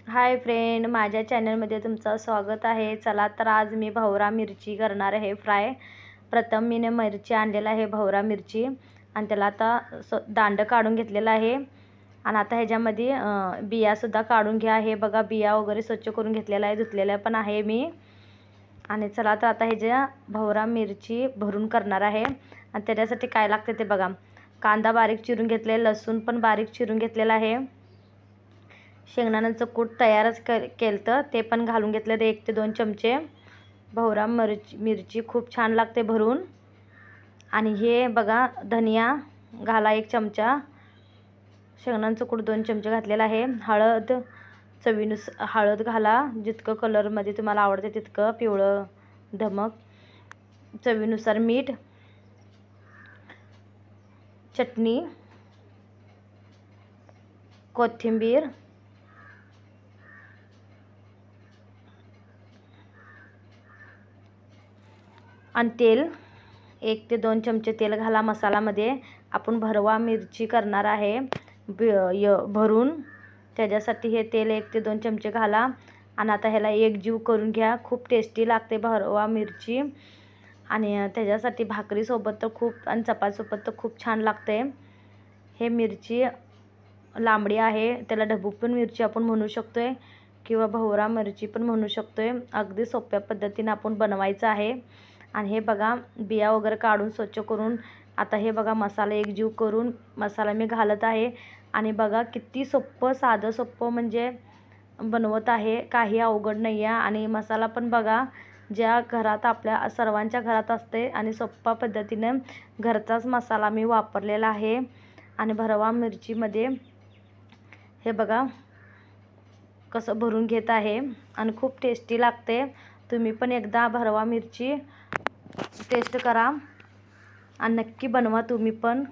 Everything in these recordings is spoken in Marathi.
हाय फ्रेंड, माझ्या चॅनलमध्ये तुमचं स्वागत आहे। चला तर आज मी भवरा मिरची करणार आहे फ्राय। प्रथम मीने मिरची आणलेला आहे, भवरा मिरची, आणि त्याला आता दांड काढून घेतलेला आहे। आणि आता ह्याच्यामध्ये बियासुद्धा काढून घ्या। हे बघा, बिया वगैरे स्वच्छ करून घेतलेला आहे, धुतलेला पण आहे मी। आणि चला तर आता ह्याच्या भवरा मिरची भरून करणार आहे। आणि त्याच्यासाठी काय लागते ते बघा। कांदा बारीक चिरून घेतले, लसूण पण बारीक चिरून घेतलेला आहे। शेंगदाण्याचं कूट तयारच केलं ते पण घालून घेतलं, 1 ते 2 चमचे। भवरा मिरची खूप छान लागते भरून। आणि हे बघा, धनिया घाला 1 चमचा, शेंगदाण्याचं कूट 2 चमचे घातलेला आहे। हळद चवीनुसार हळद घाला, जितकं कलरमध्ये तुम्हाला आवडते तितकं, पिवळं धमक। चवीनुसार मीठ, चटणी, कोथिंबीर, आणि तेल 1 ते 2 चमचे तेल घाला मसाल्यामध्ये। आपण भरवा मिरची करणार आहे भरून, त्याच्यासाठी हे तेल 1 ते 2 चमचे घाला। आणि आता ह्याला एकजीव करून घ्या। खूप टेस्टी लागते भरवा मिरची, आणि त्याच्यासाठी भाकरीसोबत तर खूप, आणि चपातीसोबत तर खूप छान लागते। हे मिरची लांबडी आहे, त्याला ढबू पण मिरची आपण म्हणू शकतोय, किंवा भवरा मिरची पण म्हणू शकतोय। अगदी सोप्या पद्धतीने आपण बनवायचं आहे। आणि हे बघा, बिया वगैरे काढून स्वच्छ करून आता हे बघा, मसाला एकजीव करून मसाला मी घालत आहे। आणि बघा किती सोपं, साधं सोपं म्हणजे बनवत आहे, काही अवघड नाही आहे। आणि मसाला पण बघा, ज्या घरात आपल्या सर्वांच्या घरात असते, आणि सोप्या पद्धतीने घरचाच मसाला मी वापरलेला आहे। आणि भरवा मिरचीमध्ये हे बघा कसं भरून घेत आहे, आणि खूप टेस्टी लागते। तुम्ही पण एकदा भरवा मिरची टेस्ट करा, आणि नक्की बनवा तुम्ही पण,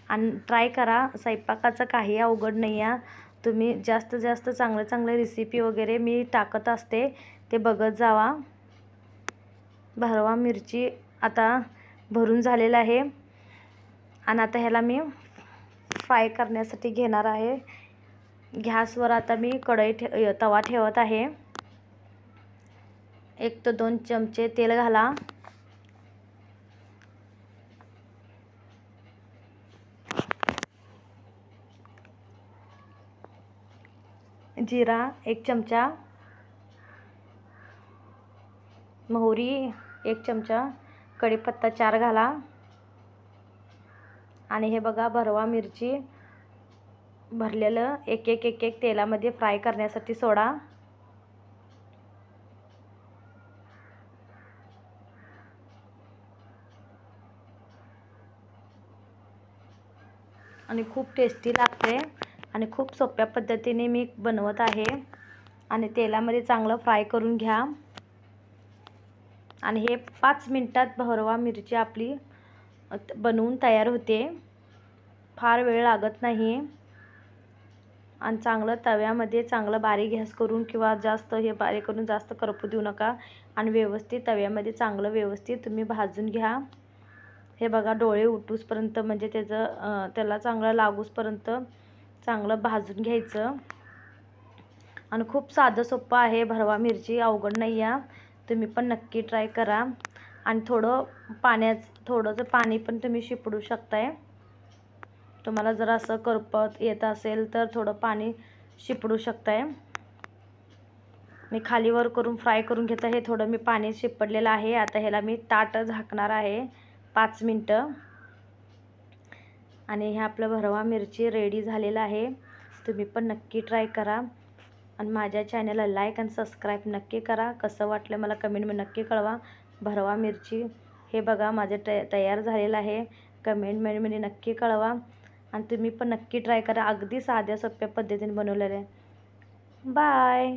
आणि ट्राय करा। स्वयंपाकाचं काही अवघड नाही आहे। तुम्ही जास्त जास्त चांगले रेसिपी वगैरे मी टाकत असते, ते बघत जावा। भरवा मिरची आता भरून झालेला आहे, आणि आता ह्याला मी फ्राय करण्यासाठी घेणार आहे। गॅसवर आता मी तवा ठेवत आहे। 1 ते 2 चमचे तेल घाला, जिरा 1 चमचा, मोहरी 1 चमचा, कढीपत्ता 4 घाला। आणि हे बघा, भरवा मिरची भरलेलं एक एक तेलामध्ये फ्राय करण्यासाठी सोडा। आणि खूप टेस्टी लागते, आणि खूप सोप्या पद्धतीने मी बनवत आहे। आणि तेलामध्ये चांगलं फ्राय करून घ्या। आणि हे 5 मिनिटात भरवा मिरची आपली बनवून तयार होते, फार वेळ लागत नाही। आणि चांगलं तव्यामध्ये चांगलं बारीक गॅस करून, किंवा जास्त हे बारीक करून जास्त करपू देऊ नका। आणि व्यवस्थित तव्यामध्ये चांगलं व्यवस्थित तुम्ही भाजून घ्या। हे बघा, डोळे उठूसपर्यंत, म्हणजे त्याला चांगलं लागूसपर्यंत चांगलं भाजून घ्यायचं। आणि खूप साधं सोपं आहे भरवा मिरची, अवघड नाही आहे। तुम्ही पण नक्की ट्राय करा। आणि थोडंसं पाणी पण तुम्ही शिपडू शकताय। तुम्हाला जर असं करपत येत असेल तर थोडं पाणी शिपडू शकताय। मी खालीवर करून फ्राय करून घेत आहे, थोडं मी पाणी शिपडलेलं आहे। आता ह्याला मी ताट झाकणार आहे 5 मिनटं। आणि हे आपलं भरवा मिरची रेडी झालेलं आहे। तुम्ही पण नक्की ट्राय करा, आणि माझ्या चॅनलला लाईक आणि सबस्क्राईब नक्की करा। कसं वाटलं मला कमेंटमध्ये नक्की कळवा। भरवा मिरची हे बघा माझं तयार झालेलं आहे, कमेंटमध्ये नक्की कळवा। आणि तुम्ही पण नक्की ट्राय करा, अगदी साध्या सोप्या पद्धतीने बनवलेलं आहे। बाय।